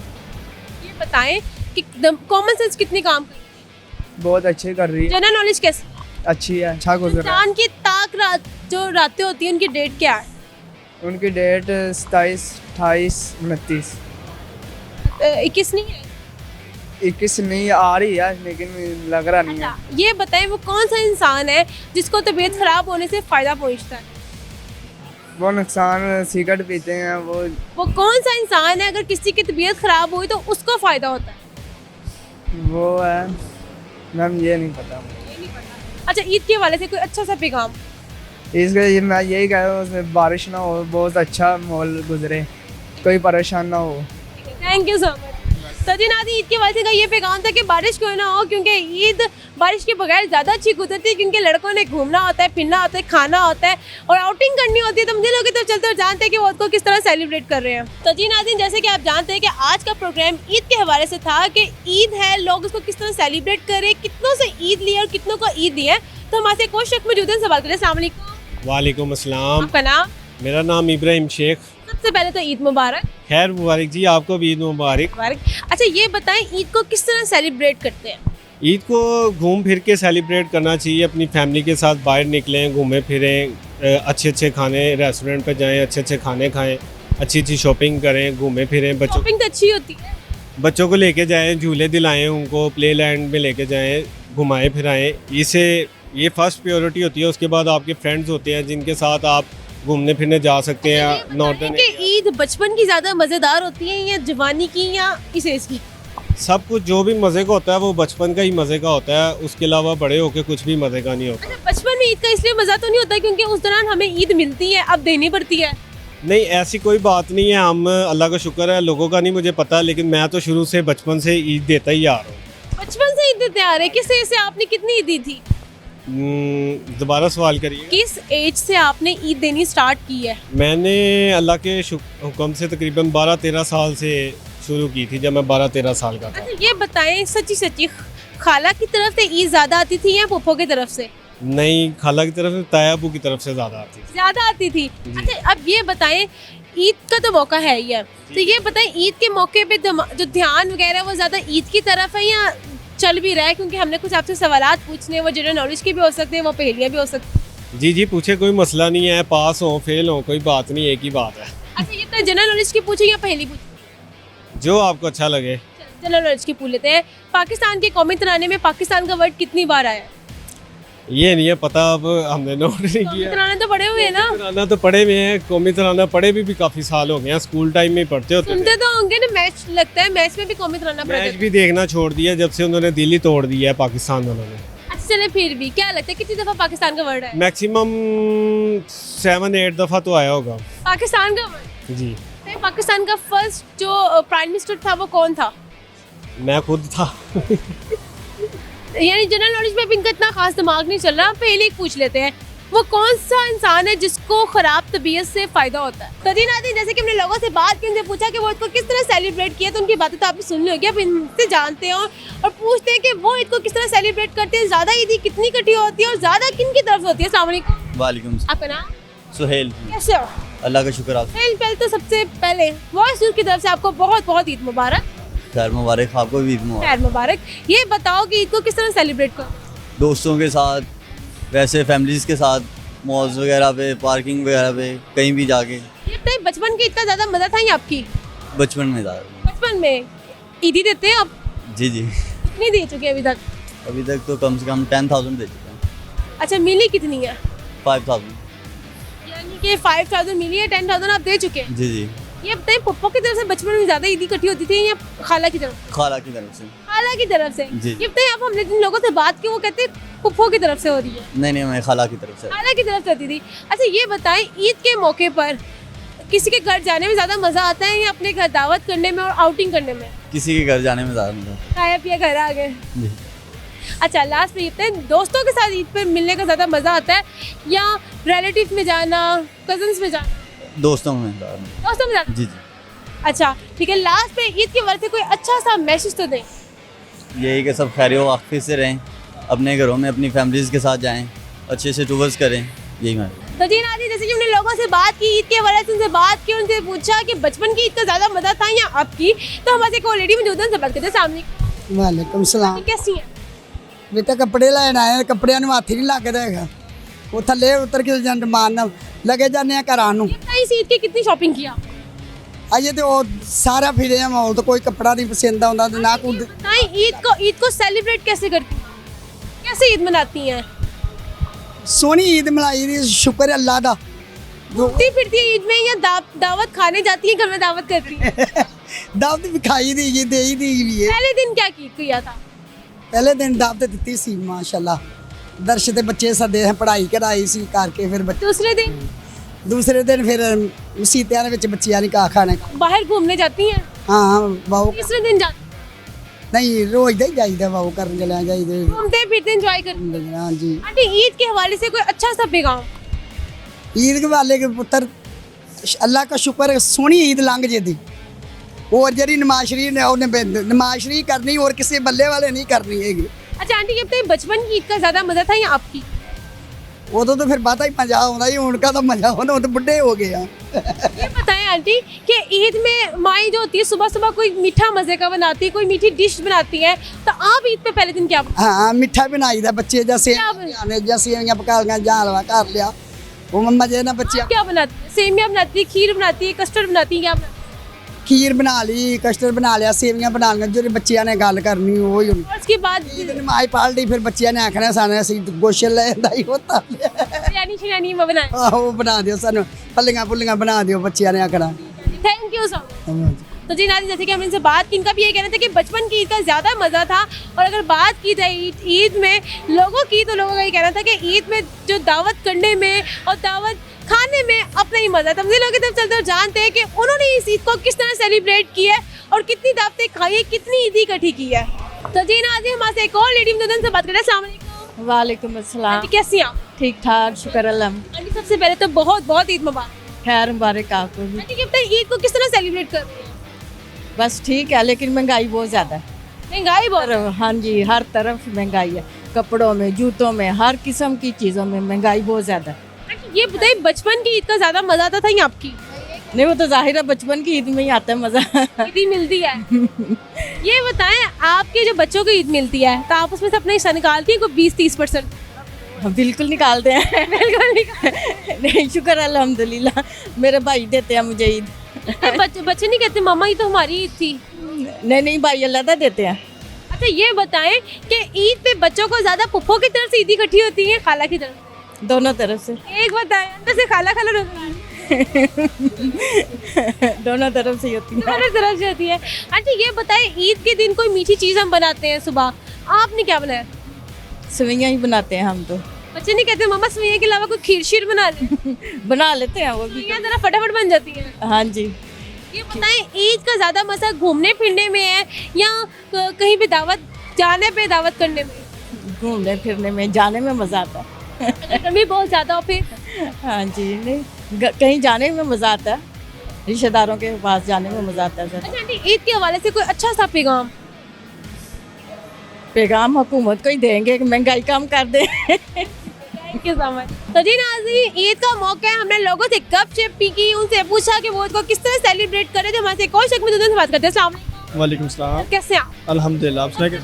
ये बताएं कि कॉमन सेंस कितनी काम कर रही है? बहुत अच्छी कर रही है। जनरल नॉलेज कैसी? अच्छी है, अच्छा गुजर रहा इंसान की ताक रात जो रातें होती हैं उनकी डेट क्या है? है। उनकी डेट 27, 28, 29, 21 नहीं है? 21 नहीं आ रही है लेकिन लग रहा नहीं है। अच्छा ये बताएं वो कौन सा इंसान है जिसको तबीयत खराब होने से फ़ायदा पहुंचता है? वो नुकसान सिगरेट पीते हैं। वो कौन सा इंसान है अगर किसी की तबीयत खराब हुई तो उसको फ़ायदा होता है? वो है मैम, ये नहीं पता। अच्छा ईद के हवाले से कोई अच्छा सा पैगाम? इसके मैं यही कह रहा हूँ उसमें बारिश ना हो, बहुत अच्छा माहौल गुजरे, कोई परेशान ना हो। Thank you so much. सजी नाज़रीन, ईद के वाले का ये पैगाम था कि बारिश क्यों ना हो, क्योंकि ईद बारिश के बगैर ज़्यादा अच्छी गुजरती है, क्योंकि लड़कों ने घूमना होता है, फिरना होता है, खाना होता है और आउटिंग करनी होती है। तो मुझे लोग तो चलते और जानते हैं कि वो उसको किस तरह सेलिब्रेट कर रहे हैं। सजी नाज़रीन, जैसे कि आप जानते हैं कि आज का प्रोग्राम ईद के हवाले से था कि ईद है, लोग उसको किस तरह सेलिब्रेट करें, कितनों से ईद ली है और कितनों को ईद दी है। तो हमारे एक और शख्स मौजूद है, सवाल करें। अस्सलाम वालेकुम। वालेकुम अस्सलाम। आपका नाम? मेरा नाम इब्राहिम शेख। सबसे पहले तो ईद मुबारक। खैर मुबारक जी, आपको भी ईद मुबारक। अच्छा, ये बताएं ईद को किस तरह सेलिब्रेट करते हैं? ईद को घूम फिर के सेलिब्रेट करना चाहिए, अपनी फैमिली के साथ बाहर निकलें, घूमें फिरें, अच्छे अच्छे खाने रेस्टोरेंट पर जाएं, अच्छे अच्छे खाने खाएं, अच्छी अच्छी शॉपिंग करें, घूमें फिरें। बच्चों शॉपिंग तो अच्छी होती है। बच्चों को लेके जाएं, झूले दिलाएं, उनको प्ले लैंड में लेके जाएं, घुमाएं फिराएं। इससे ये फर्स्ट प्रायोरिटी होती है। उसके बाद आपके फ्रेंड्स होते हैं जिनके साथ आप घूमने फिरने जा सकते हैं। नॉर्दर्न ईद बचपन की ज़्यादा मज़ेदार होती है या जवानी की या इस एज की? सब कुछ जो भी मज़े का होता है वो बचपन का ही मज़े का होता है, उसके अलावा बड़े होके कुछ भी मज़े का नहीं होता। अच्छा, बचपन में ईद का इसलिए मज़ा तो नहीं होता क्योंकि उस दौरान हमें ईद मिलती है, अब देनी पड़ती है? नहीं, ऐसी कोई बात नहीं है। हम अल्लाह का शुक्र है, लोगों का नहीं मुझे पता, लेकिन मैं तो शुरू से बचपन से ईद देता ही आ रहा हूँ। बचपन से ईद देते आ रहे? किस एज से आपने कितनी ईद दी थी? दोबारा सवाल करिए। किस एज से आपने ईद देनी स्टार्ट की है? मैंने अल्लाह के हुक्म से तकरीबन 12-13 साल से शुरू की थी, जब मैं 12-13 साल का था। अच्छा, ये बताएं सच्ची सच्ची खाला की तरफ से ईद ज़्यादा आती थी या पुप्पो की तरफ से? नहीं, खाला की तरफ से, तायाबू की तरफ से ज़्यादा आती थी। ज़्यादा आती थी। अच्छा, अब ये बताएं, ईद का तो मौका है ही है, तो ये बताएं ईद के मौके पे जो ध्यान वगैरह वो ज़्यादा ईद की तरफ है या चल भी रहा है? क्योंकि हमने कुछ आपसे सवालात पूछने, वो जनरल नॉलेज के भी हो सकते हैं, वो पहेलियाँ भी हो सकती हैं। जी जी, पूछे, कोई मसला नहीं है। पास हो फेल हो कोई बात नहीं, एक ही बात है। अच्छा, ये तो जनरल नॉलेज की पूछे या पहेली पूछे? जो आपको अच्छा लगे। जनरल नॉलेज की पूछ लेते हैं। पाकिस्तान के कौमी तराने में पाकिस्तान का वर्ड कितनी बार आया? ये नहीं है पता, अब हमने नोट नहीं किया। तराना तो पढ़े हुए हैं ना? तराना तो पढ़े हुए हैं, कौमी तराना पढ़े भी काफ़ी साल हो गए हैं, स्कूल टाइम में पढ़ते होते सुनते तो होंगे ना, मैच लगता है, मैच में भी कौमी तराना पढ़ते मैच भी देखना छोड़ दिया जब से उन्होंने दिल ही तोड़ दिया है पाकिस्तान वालों ने। अच्छा, चले फिर भी क्या लगता है कितनी दफ़ा पाकिस्तान का वर्ड है? मैक्सिमम 7-8 दफ़ा तो आया होगा पाकिस्तान का वर्ड। जी। पाकिस्तान का फर्स्ट जो प्राइम मिनिस्टर था वो कौन था? मैं खुद था। यानी जनरल नॉलेज में भी इनका इतना खास दिमाग नहीं चल रहा। पहले पूछ लेते हैं, वो कौन सा इंसान है जिसको खराब तबीयत से फ़ायदा होता है? सजी नाज़रीन, जैसे कि हमने लोगों से बात की, उनसे पूछा कि वो इसको किस तरह सेलिब्रेट किया, तो उनकी बातें तो आपने सुन ली होगी। अब इनसे जानते हैं और पूछते हैं कि वो इसको किस तरह सेलिब्रेट करते हैं, ज़्यादा ईदी कितनी इकट्ठी होती है और ज़्यादा किन की तरफ होती है? अस्सलाम वालेकुम। वालेकुम। आपका नाम? सुहेल। कैसे हो? अल्लाह का शुक्र। आप? पहले तो सबसे पहले वॉइस की तरफ से आपको बहुत बहुत ईद मुबारक। खैर मुबारक, आपको भी ईद मुबारक। खैर मुबारक। ये बताओ कि ईद को किस तरह सेलिब्रेट करो? दोस्तों के साथ, वैसे फैमिलीज़ के साथ, मॉल्स वगैरह पे, पार्किंग वगैरह पे, कहीं भी जाके। ये बताइए, बचपन की ईद का ज़्यादा मज़ा था या आपकी? बचपन में ज़्यादा। बचपन में ईदी देते हैं आप? जी जी। कितनी दे चुके हैं अभी तक? अभी तक तो कम से कम 10,000 दे चुके हैं। अच्छा, मिली कितनी है? 5,000। यानी कि 5,000 मिली है, 10,000 आप दे चुके हैं। जी जी। ये बताइए, पप्पा की तरफ से बचपन में ज़्यादा ईदी इकट्ठी होती थी या खाला की तरफ? खाला की तरफ से। खाला की तरफ से। जी। ये बताइए, आप हमने जिन लोगों से बात की वो कहते हैं पुप्पो की तरफ से हो रही है। नहीं, मैं खाला की तरफ से। खाला की तरफ से होती थी। अच्छा, ये बताएं, ईद के मौके पर किसी के घर जाने में ज़्यादा मज़ा आता है या अपने घर दावत करने में और आउटिंग करने में? किसी के घर जाने में ज़्यादा मज़ा। खाया पिया घर आ गए। जी। अच्छा, लास्ट में ये बताएं, दोस्तों के साथ ईद पर मिलने का ज़्यादा मज़ा आता है या रिलेटिव में जाना, कजन्स में जाना? दोस्तों में जाना। जी जी। अच्छा, ठीक है। लास्ट में ईद के वक्त से कोई अच्छा सा मैसेज तो दें। यही कि सब खैर वाक़फ़ी से रहें, अपने घरों में अपनी फैमिलीज़ के साथ जाएं, अच्छे से टूर्स करें, यही मैं। तो जी नाज़रीन, जैसे कि हमने लोगों से बात की, ईद के हवाले से उनसे बात की, उनसे पूछा कि बचपन की ईद का ज़्यादा मज़ा था या अब की, तो हमारे एक लेडी मौजूद है, उनसे बात करते हैं। सामने वालेकुम सलाम। कैसी हैं? बेटा कपड़े लैन आए, कपड़ियां ਨੂੰ ਹੱਥ नहीं लगदा हैगा, वो थले उतर के जंड मारना लगे जाने घरां ਨੂੰ। इस ईद की कितनी शॉपिंग किया? अजे तो सारा फिरे हैं मॉल, तो कोई कपड़ा नहीं पसंद आता तो ना कोई। ईद को सेलिब्रेट कैसे करती हैं, कैसे ईद मनाती हैं? सोहनी ईद मनाई दी, शुक्र है अल्लाह दा। घूमती फिरती है ईद में या दावत खाने जाती है, घर में दावत करती है? दावत भी खाई दी, ये दे ही दी भी है। पहले दिन क्या किया था? पहले दिन दावत दी सी माशाल्लाह, दर्श ते बच्चे सदे हैं, पढ़ाई कराई सी करके फिर दूसरे दिन फिर मसीतियां दे विच बच्चियां ने का खाने। बाहर घूमने जाती हैं? हाँ, बहुत। तीसरे दिन जाती नहीं रोज दे जाइए वो कर चले जाइए घूमते फिरते एंजॉय करते हैं। हाँ जी। आंटी ईद के हवाले से कोई अच्छा सा पैगाम? ईद के वाले के पुत्र अल्लाह का शुक्र है सोहनी ईद लंघ जे दी और जी नमाज शरीफ ने उन्हें नमाज शरीफ करनी और किसी बल्ले वाले नहीं करनी हैगी। अच्छा आंटी कहते हैं बचपन की ईद का ज़्यादा मज़ा था या आपकी? उदों तो फिर बात ही मजा होना ही उनका तो मजा होना वो तो बुढ़े हो गए हैं। ये बताएं आंटी कि ईद में माई जो होती है सुबह सुबह कोई मीठा मज़े का बनाती है, कोई मीठी डिश बनाती है, तो आप ईद पे पहले दिन क्या बनाते हाँ मिठा बनाई था बच्चे जैसे सेवियां पका लिया जा हलवा कर लिया वो मम्मा जे ना बच्चे क्या बनाती है? सेमिया बनाती है, खीर बनाती है, कस्टर्ड बनाती है, क्या बनाती है? खीर बना ली कस्टर्ड बना लिया सेवियां बना लिया जो बच्चिया ने गल करनी वो ही और उसके बाद नमाज पढ़ ली फिर बच्चिया ने आखना साने असी गोश्त लेंदा ही होता बिरयानी शिरयानी वो बनाए। वो बना दियो सानू पल्लियां पुल्लियां बना दियो बच्चिया ने आखना। Thank you so much. तो जी नाज़रीन जैसे कि हमने इनसे बात की, इनका भी ये कहना था कि बचपन की ईद का ज़्यादा मज़ा था, और अगर बात की जाए ईद में लोगों की तो लोगों का ये कहना था कि ईद में जो दावत करने में और दावत खाने में अपना ही मज़ा था। हम लोग की तरफ चलते और जानते हैं कि उन्होंने इस ईद को किस तरह सेलिब्रेट किया है और कितनी दावतें खाई है, कितनी ईद इकट्ठी की है। तो जी नाज़रीन हमारे एक और लेडी से बात करें। अस्सलाम वालेकुम। वालेकुम अस्सलाम। आंटी कैसी हैं आप? ठीक ठाक शुक्र अल्लाह। आंटी सबसे पहले तो बहुत बहुत ईद मुबारक। खैर मुबारक आपको भी। आंटी कहते हैं ईद को किस तरह सेलिब्रेट कर रहे हैं? बस ठीक है लेकिन महंगाई बहुत ज़्यादा है। महंगाई बहुत? हाँ जी हर तरफ महंगाई है, कपड़ों में जूतों में हर किस्म की चीज़ों में महंगाई बहुत ज़्यादा है। ये बताइए बचपन की ईद का ज़्यादा मज़ा आता था या आपकी? नहीं वो तो जाहिर है बचपन की ईद में ही आता है मज़ा। ईद ही मिलती है। ये बताएं आपके जो बच्चों को ईद मिलती है तो आप उसमें से अपना हिस्सा निकालती हैं कोई 20-30%? बिल्कुल निकालते हैं। बिल्कुल नहीं शुक्र अल्हम्दुलिल्लाह मेरे भाई देते हैं मुझे ईद। बच्चे नहीं कहते मामा ये तो हमारी ईद थी? नहीं भाई अल्लाह देते हैं। अच्छा ये बताएं कि ईद पे बच्चों को ज़्यादा पुप्पो की तरफ से ईद इकट्ठी होती है खाला की तरफ? दोनों तरफ से। एक बताएं अंदर से खाला खाला दोनों तरफ से होती है। दोनों तरफ से होती है। अच्छा ये बताएं ईद के दिन कोई मीठी चीज़ हम बनाते हैं सुबह, आपने क्या बनाया? सवैयाँ ही बनाते हैं हम तो। बच्चे नहीं कहते मम्मा सवैयाँ के अलावा कोई खीर शीर बना ले? बना लेते हैं वो भी। सवैयाँ ज़रा फटाफट बन जाती है। हाँ जी। ये बताएं ईद का ज़्यादा मज़ा घूमने फिरने में है या कहीं पे दावत जाने पे दावत करने में? घूमने फिरने में जाने में मज़ा आता है। गर्मी बहुत ज़्यादा हो फिर? हाँ जी नहीं कहीं जाने में मज़ा आता है, रिश्तेदारों के पास जाने में मज़ा आता है सर। अच्छा आंटी ईद के हवाले से कोई अच्छा सा पैगाम? पैगाम हुकूमत को ही देंगे कि महंगाई कम कर दे। Thank you so much. तो जी नाज़रीन ईद का मौका है, हमने लोगों से गपशप की, उनसे पूछा कि वो ईद को किस तरह सेलिब्रेट करें। जो हमारे कोई शक में से बात करते हैं। अस्सलाम वालेकुम। वालेकुम सलाम। कैसे आप? अल्हम्दुलिल्लाह। आप सुनाइए।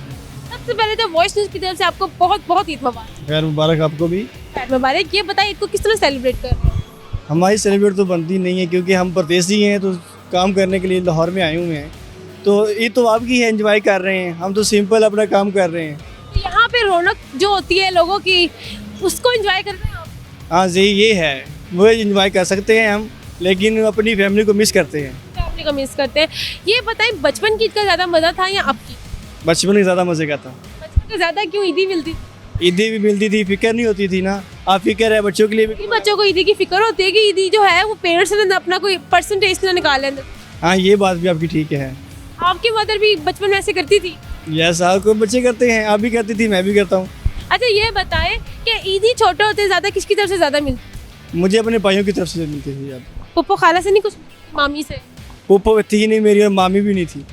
सबसे पहले तो वॉइस न्यूज़ की तरफ से आपको बहुत बहुत ईद मुबारक। खैर मुबारक आपको भी। खैर मुबारक। ये बताइए ईद को किस तरह सेलिब्रेट कर रहे हैं? हमारी सेलिब्रेट तो बनती नहीं है क्योंकि हम परदेसी हैं, तो काम करने के लिए लाहौर में आए हुए हैं, तो ईद तो आपकी है, एंजॉय कर रहे हैं। हम तो सिंपल अपना काम कर रहे हैं। यहाँ पे रौनक जो होती है लोगों की उसको एंजॉय कर रहे हैं आप? हाँ जी ये है, वो एंजॉय कर सकते हैं हम, लेकिन अपनी फैमिली को मिस करते हैं। फैमिली को मिस करते हैं। ये बताएं बचपन की ईद का ज़्यादा मज़ा था या आपकी? बचपन में ज़्यादा मज़े का था। बचपन का ज़्यादा क्यों? ईदी मिलती? ईदी भी मिलती थी, फिक्र नहीं होती थी ना। आप फिक्र है बच्चों के लिए भी। बच्चों को ईदी की फिक्र होती है कि ईदी जो है वो पेरेंट्स से अपना कोई परसेंटेज ना निकाल लें। हाँ ये बात भी आपकी ठीक है। आपकी मदर भी बचपन में ऐसे करती थी? यस आपको बच्चे करते हैं, आप भी करती थी, मैं भी करता हूँ। अच्छा ये बताएं कि ईदी छोटे होते ज़्यादा किसकी तरफ से ज़्यादा मिलती? मुझे अपने भाइयों की तरफ से मिलती थी यार। पुप्पो खाला से नहीं, कुछ मामी से? पुप्पो थी नहीं मेरी और मामी भी नहीं थी।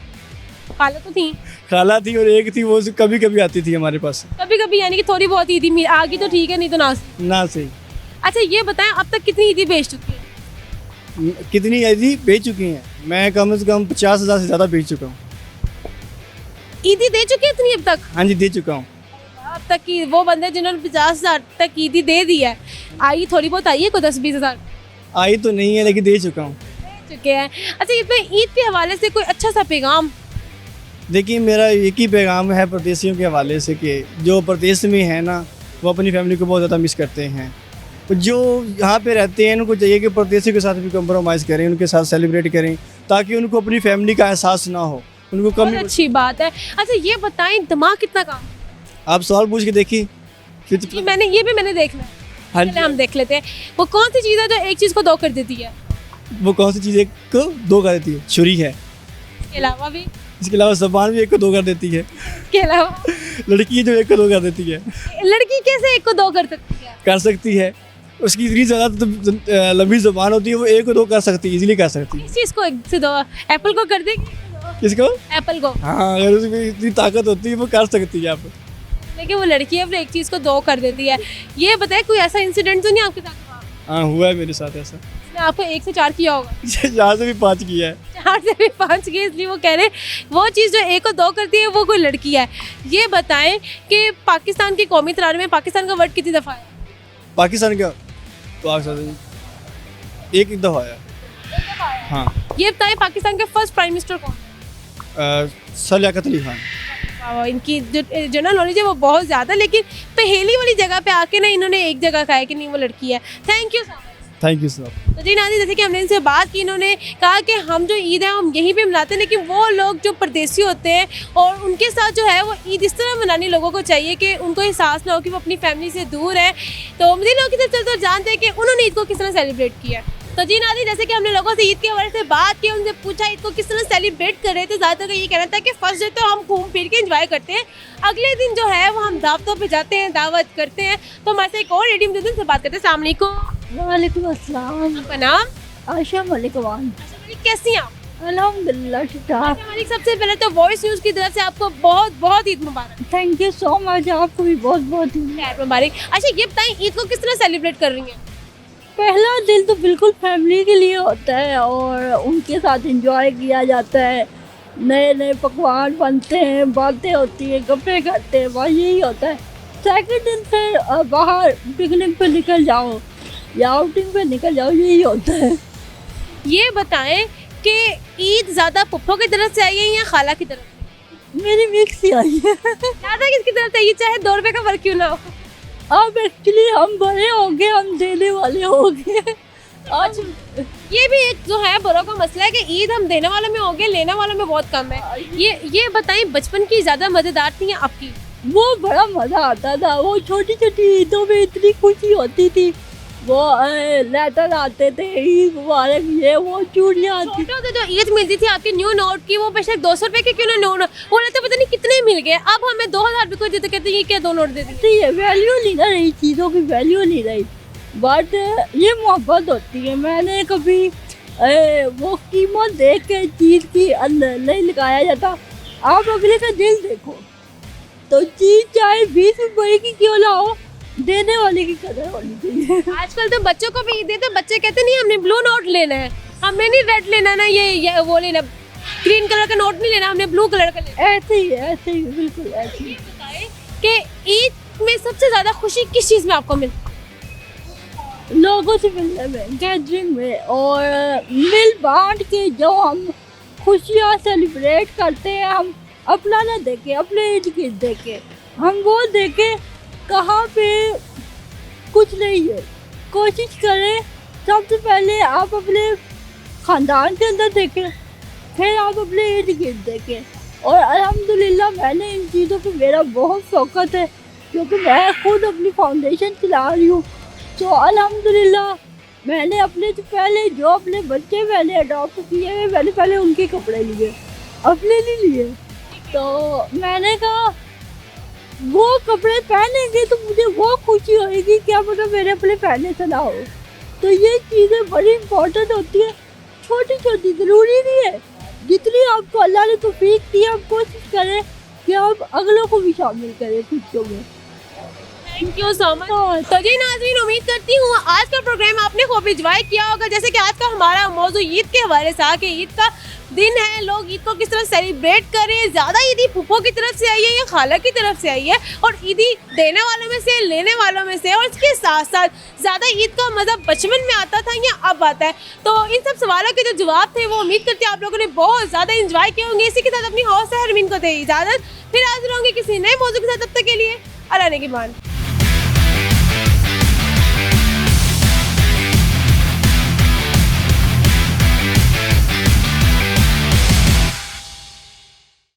खाला तो थी? खाला थी और एक थी, वो कभी कभी आती थी हमारे पास। कभी कभी यानी कि थोड़ी बहुत ईदी आगे तो ठीक है, नहीं तो ना सही। अच्छा ये बताएं अब तक कितनी ईदी बेच चुकी है? कितनी ईदी बेच चुकी हैं? मैं कम से कम 50,000 से ज़्यादा बेच चुका हूँ। ईदी दे चुकी है इतनी अब तक? हाँ जी दे चुका हूँ। अब तक की वो बंदे जिन्होंने 50,000 तक ईदी दे दी है, आई थोड़ी बहुत आई है कोई 10-20 हज़ार? आई तो नहीं है लेकिन दे चुका हूँ। दे चुके हैं। अच्छा इसमें ईद के हवाले से कोई अच्छा सा पैगाम? देखिए मेरा एक ही पैगाम है परदेशियों के हवाले से कि जो परदेश में है ना वो अपनी फैमिली को बहुत ज़्यादा मिस करते हैं। जो यहाँ पे रहते हैं उनको चाहिए कि परदेशियों के साथ भी कंप्रोमाइज़ करें, उनके साथ सेलिब्रेट करें ताकि उनको अपनी फैमिली का एहसास ना हो, उनको कमी। अच्छी बात है। अच्छा ये बताएं दिमाग कितना काम? आप सवाल पूछ के देखिए फिर। ये मैंने देखना है। हाँ पहले हम देख लेते हैं वो कौन सी चीज़ है जो एक चीज़ को दो कर देती है? वो कौन सी चीज़ एक को दो कर देती है? छुरी है। इसके अलावा भी? इसके अलावा ज़बान भी 1 को 2 कर देती है। के अलावा लड़की जो 1 को 2 कर देती है, लड़की कैसे 1 को 2 कर सकती है? कर सकती है। उसकी इतनी ज़्यादा तो लंबी ज़बान होती है, वो 1 को 2 कर सकती है, इजीली कर सकती है। इस चीज़ को 1 से 2 एप्पल को कर देगी? किसको? एप्पल को। हाँ, अगर उसमें इतनी ताकत होती है वो कर सकती है। आप लेकिन वो लड़की है अपने एक चीज़ को 2 कर देती है। ये बताए कोई ऐसा इंसिडेंट तो नहीं आपके साथ हुआ? हाँ, हुआ है मेरे साथ ऐसा। इसने आपको 1 से 4 किया होगा? 4 से भी 5 किया है। 4 से भी 5 किया, इसलिए वो कह रहे हैं वो चीज़ जो 1 को 2 करती है वो कोई लड़की है। ये बताएं कि पाकिस्तान की कौमी तराने में पाकिस्तान का वर्ड कितनी दफ़ा है? पाकिस्तान का एक दफ़ा आया। हाँ। ये बताएं पाकिस्तान के फर्स्ट प्राइम मिनिस्टर कौन है? सर लियाकत अली खान। इनकी जो जनरल नॉलेज है वो बहुत ज़्यादा, लेकिन पहेली वाली जगह पे आके ना इन्होंने एक जगह कहा है कि नहीं वो लड़की है। Thank you sir. Thank you sir. तो जी नाज़रीन, जैसे कि हमने इनसे बात की, इन्होंने कहा कि हम जो ईद है हम यहीं पे मनाते हैं, लेकिन वो लोग जो परदेसी होते हैं और उनके साथ जो है वो ईद इस तरह मनानी लोगों को चाहिए कि उनको एहसास ना हो कि वो अपनी फैमिली से दूर है। तो मज़ीद लोग किधर चलते जानते हैं कि उन्होंने ईद को किस तरह सेलिब्रेट किया। तो जी नाज़रीन, जैसे कि हमने लोगों से ईद के हवाले से बात की, उनसे पूछा ईद को किस तरह सेलिब्रेट कर रहे थे, ज़्यादातर का ये कहना था कि फर्स्ट डे तो हम घूम फिर के एंजॉय करते हैं, अगले दिन जो है वो हम दावतों पे जाते हैं, दावत करते हैं। तो हमारे से एक और रेडियो मौजूद से बात करते हैं। अस्सलाम वालेकुम। वालेकुम अस्सलाम। आपका नाम? आशा मलिकवान। कैसी हैं आप? अल्हम्दुलिल्लाह शुक्र। मालिक, सबसे पहले तो वॉइस न्यूज़ की तरफ से आपको बहुत बहुत ईद मुबारक। थैंक यू सो मच, आपको भी बहुत बहुत ईद मुबारक। अच्छा, ये बताएं ईद को किस तरह सेलिब्रेट कर रही हैं? पहला दिन तो बिल्कुल फैमिली के लिए होता है और उनके साथ एंजॉय किया जाता है, नए नए पकवान बनते हैं, बातें होती हैं, गप्पे करते हैं, बस यही होता है। सेकंड दिन फिर बाहर पिकनिक पे निकल जाओ या आउटिंग पे निकल जाओ, यही होता है। ये बताएं कि ईद ज़्यादा पुप्पो की तरफ से आई है या खाला की तरफ से? मेरी मिक्स ही आई है। ज़्यादा किसकी तरफ से आई है, चाहे 2 रुपये का फर्क क्यों ना हो? अब एक्चुअली हम बड़े हो गए, हम देने वाले हो गए आज। ये भी एक जो है बड़ों का मसला है कि ईद हम देने वालों में हो गए, लेने वालों में बहुत कम है। ये बताएं बचपन की ज़्यादा मज़ेदार थी या आपकी? वो बड़ा मज़ा आता था, वो छोटी छोटी ईदों में इतनी खुशी होती थी। वो लेटर आते थे, ईद मुबारक, ये वो चूड़ियाँ आती थी। जो ईद मिलती थी आपकी न्यू नोट की, वो बेशक 200 रुपये के क्यों ना नोट, वो लेते पता नहीं कितने मिल गए। अब हमें 2000 रुपये को देते, कहते हैं क्या 2 नोट दे देते हैं। वैल्यू नहीं ना रही, चीज़ों की वैल्यू नहीं रही, बट ये मोहब्बत होती है। मैंने कभी वो कीमत देख के चीज़ की नहीं लगाया जाता। आप अगले का दिल देखो, तो चीज़ चाहे 20 रुपये की क्यों ना हो, देने वाले की कदर होनी चाहिए। आजकल तो बच्चों को भी ईद देते, बच्चे कहते नहीं हमने ब्लू नोट लेना है, हमने नहीं रेड लेना ना, ये वो लेना, ग्रीन कलर का नोट नहीं लेना, हमने ब्लू कलर का लेना। ऐसे ही है, ऐसे ही, बिल्कुल ऐसे ही। बताएं कि ईद में सबसे ज़्यादा खुशी किस चीज़ में आपको मिलती है? लोगों से मिलने में, गैदरिंग में, और मिल बांट के जो हम खुशियाँ सेलिब्रेट करते हैं, हम अपना ना देखें, अपने इर्द गिर्द देखें, हम वो देखें कहाँ पे कुछ नहीं है। कोशिश करें सबसे पहले आप अपने ख़ानदान के अंदर देखें, फिर आप अपने इर्द गिर्द देखें। और अल्हम्दुलिल्लाह मैंने इन चीज़ों पे मेरा बहुत शौक़त है, क्योंकि मैं खुद अपनी फाउंडेशन चला रही हूँ। तो अल्हम्दुलिल्लाह मैंने अपने से पहले जो अपने बच्चे मैंने अडॉप्ट किए हैं, मैंने पहले उनके कपड़े लिए, अपने नहीं लिए। तो मैंने कहा वो कपड़े पहनेंगे तो मुझे वो खुशी होएगी, क्या पता मेरे अपने पहने से ना हो। तो ये चीज़ें बड़ी इम्पोर्टेंट होती है, छोटी छोटी, ज़रूरी नहीं है। जितनी आपको अल्लाह ने तौफीक दी, आप कोशिश करें कि आप अगलों को भी शामिल करें खुशियों में। Thank you so much. तो जी नाज़रीन, उम्मीद करती हूँ आज का प्रोग्राम आपने खूब एंजॉय किया होगा। जैसे कि आज का हमारा मौजू ईद के हवाले से कि ईद का दिन है, लोग ईद को किस तरह सेलिब्रेट करें, ज़्यादा ईदी फूफो की तरफ से आई है या खाला की तरफ से आई है, और ईदी देने वालों में से, लेने वालों में से, और इसके साथ साथ ज़्यादा ईद का मज़ा बचपन में आता था या अब आता है। तो इन सब सवालों के जो जवाब थे वो उम्मीद करती हूँ आप लोगों ने बहुत ज़्यादा इंजॉय किए होंगे। इसी के साथ अपनी हौसला हरमीन को दे इजाज़त, फिर हाजिर होंगे किसी नए मौजू के साथ। तब तक के लिए अल्लाह ने की मान।